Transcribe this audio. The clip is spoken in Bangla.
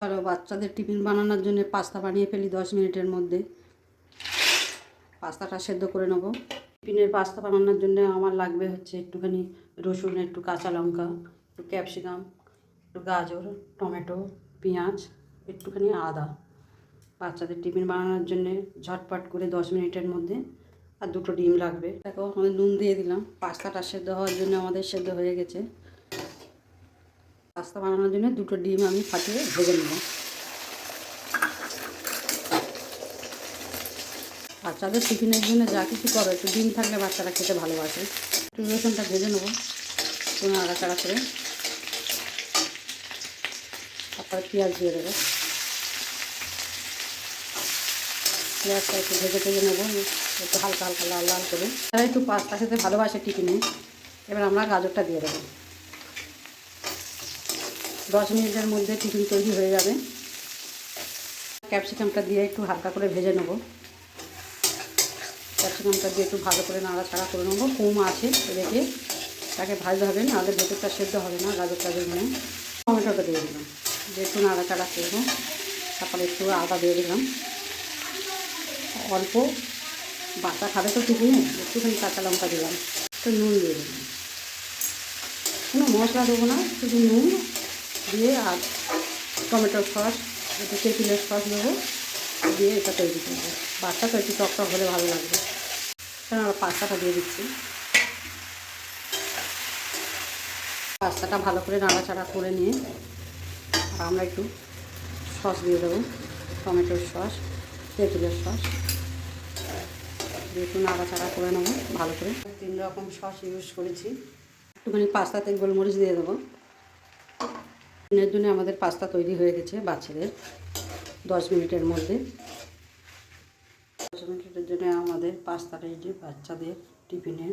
আরও বাচ্চাদের টিফিন বানানোর জন্য পাস্তা বানিয়ে ফেলি 10 মিনিটের মধ্যে। পাস্তাটা সেদ্ধ করে নেব। টিফিনের পাস্তা বানানোর জন্য আমার লাগবে হচ্ছে একটুখানি রসুন, একটু কাঁচা লঙ্কা, একটু ক্যাপসিকাম, একটু গাজর, টমেটো, পেঁয়াজ, একটুখানি আদা। বাচ্চাদের টিফিন বানানোর জন্য ঝটপট করে 10 মিনিটের মধ্যে। আর 2টো ডিম লাগবে। দেখো আমাদের নুন দিয়ে দিলাম। পাস্তাটা সেদ্ধ হওয়ার জন্য আমাদের সেদ্ধ হয়ে গেছে। পাস্তা বানানোর জন্য 2টো ডিম আমি ফাটিয়ে ভেজে নেব। বাচ্চাদের টিফিনের জন্য যা কিছু করো একটু ডিম থাকলে বাচ্চারা খেতে ভালোবাসে। একটু রসুনটা ভেজে নেবো কোনো নাড়াচাড়া করে। তারপরে পেঁয়াজ দিয়ে দেবো। পেঁয়াজটা একটু ভেজে নেবো একটু হালকা হালকা লাল লাল করে। তারা একটু পাস্তা খেতে ভালোবাসে টিফিনে। এবার আমরা গাজরটা দিয়ে দেবো। 10 মিনিটের মধ্যে টিফিন তৈরি হয়ে যাবে। ক্যাপসিকামটা দিয়ে একটু হালকা করে ভেজে নেবো। ক্যাপসিকামটা দিয়ে একটু ভালো করে নাড়াচাড়া করে নেবো। কম আছে রেখে তাকে ভাজতে হবে, নাহলে ভেতরটা সেদ্ধ হবে না। গাজরটা দিয়ে টমেটোটা দিয়ে দিলাম, দিয়ে একটু নাড়াচাড়া করবো। তারপরে একটু আদা দিয়ে দিলাম অল্প, বাচ্চা খাবে তো টিফিনে। একটুখানি কাঁচা লঙ্কা দিলাম, একটু নুন দিয়ে দিলাম। কোনো মশলা দেবো না, শুধু নুন দিয়ে আর টমেটোর সস, একটু তেঁতুলের সস দেবো, দিয়ে এটা তৈরি করবো। বাচ্চা তো একটু টকটক হলে ভালো লাগবে। আমরা পাস্তাটা দিয়ে দিচ্ছি। পাস্তাটা ভালো করে নাড়াচাড়া করে নিয়ে আর আমরা একটু সস দিয়ে দেবো, টমেটোর সস, তেঁতুলের সস দিয়ে একটু নাড়াচাড়া করে নেবো ভালো করে। 3 রকম সস ইউজ করেছি। একটুখানি পাস্তাতে গোলমরিচ দিয়ে দেবো। এর জন্য আমাদের পাস্তা তৈরি হয়ে গেছে বাচ্চাদের 10 মিনিটের মধ্যে। 10 মিনিটের জন্য আমাদের পাস্তাটা এই যে বাচ্চাদের টিফিনে